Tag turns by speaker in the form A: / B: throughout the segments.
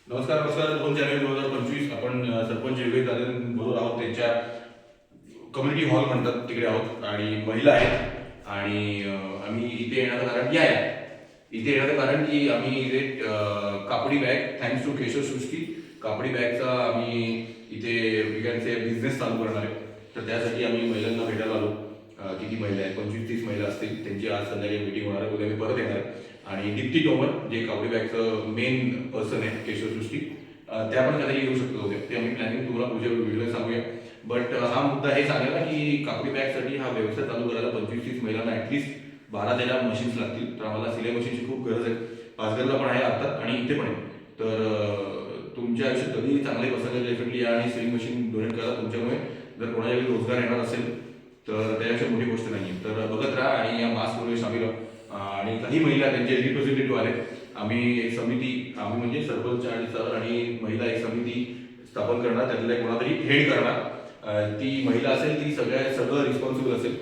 A: नमस्कार नमस्कार 2 जानेवारी 2025 आपण सरपंच विवेक दादांबरोबर आहोत. त्यांच्या कम्युनिटी हॉल म्हणतात तिकडे आहोत आणि महिला आहेत. आणि आम्ही इथे येण्याचं कारण इथे येण्याचं कारण की आम्ही इथे कापडी बॅग थँक्स टू केशव सृष्टी कापडी बॅगचा आम्ही इथे विकायचे बिझनेस चालू करणार आहे. तर त्यासाठी आम्ही महिलांना भेटायला आलो. किती महिला आहेत, 25-30 महिला असतील. त्यांची आज संध्याकाळी मीटिंग होणार आहे. उद्या मी परत येणार आहे. आणि दीप्ती तोमर जे कापडी बॅगचं मेन पर्सन आहे केशवसृष्टी, त्या पण कदाचित येऊ शकतो होते. ते आम्ही प्लॅनिंग तुम्हाला पुढच्या व्हिडिओ सांगूया. बट हा मुद्दा हे सांगायला की कापडी बॅगसाठी हा व्यवसाय चालू करायला 25-30 महिलांना ॲटलिस्ट 12 मशीन्स लागतील. तर आम्हाला सिलाई मशीनची खूप गरज आहे. पाचगरला पण आहे आता आणि इथे पण आहे. तर तुमच्या आयुष्यात कधी चांगले प्रसंग डेफिनेटली या आणि सिलिंग मशीन डोनेट करा. तुमच्यामुळे जर कोणाच्या रोजगार येणार असेल तर त्यापेक्षा मोठी गोष्ट नाही. तर बघत राहा आणि या मास पूर्वी सामील व्हा. आणि काही महिला त्यांचे रिप्रेझेंटेटिव्ह आले. आम्ही एक समिती, आम्ही म्हणजे सरपंच आणि सर आणि महिला एक समिती स्थापन करणार. त्यातल्या कोणातरी हेड करणार. ती महिला असेल ती सगळं रिस्पॉन्सिबल असेल.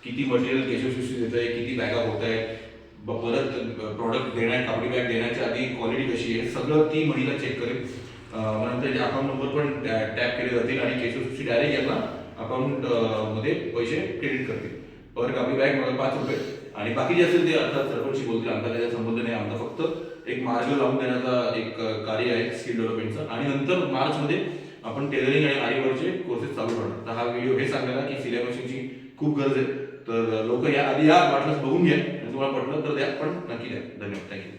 A: किती मटेरियल केशवसृष्टी देत आहे, किती बॅगा होत आहेत, परत प्रॉडक्ट कापडी बॅग देण्याच्या आधी क्वालिटी कशी आहे, सगळं ती महिला चेक करेल. नंतर अकाउंट नंबर पण टॅप केले जातील आणि केशवसृष्टी डायरेक्ट यांना अकाउंट मध्ये पैसे क्रेडिट करतील. पर कापडी बॅग मला 5 रुपये. आणि बाकी जे असेल ते अर्थात सरपंचशी बोलतील. आमचा त्याचा संबंध नाही. आमचा फक्त एक मार्ग लावून देण्याचा एक कार्य आहे स्किल डेव्हलपमेंटचं. आणि नंतर मार्चमध्ये आपण टेलरिंग आणि आरीवर्कचे कोर्सेस चालू करणार. तर हा व्हिडिओ हे सांगायला की सिलाई मशीनची खूप गरज आहे. तर लोक या आधी या वाटल्यास बघून घ्या. तुम्हाला पटलं तर द्या, पण नक्की द्या. धन्यवाद. थँक्यू.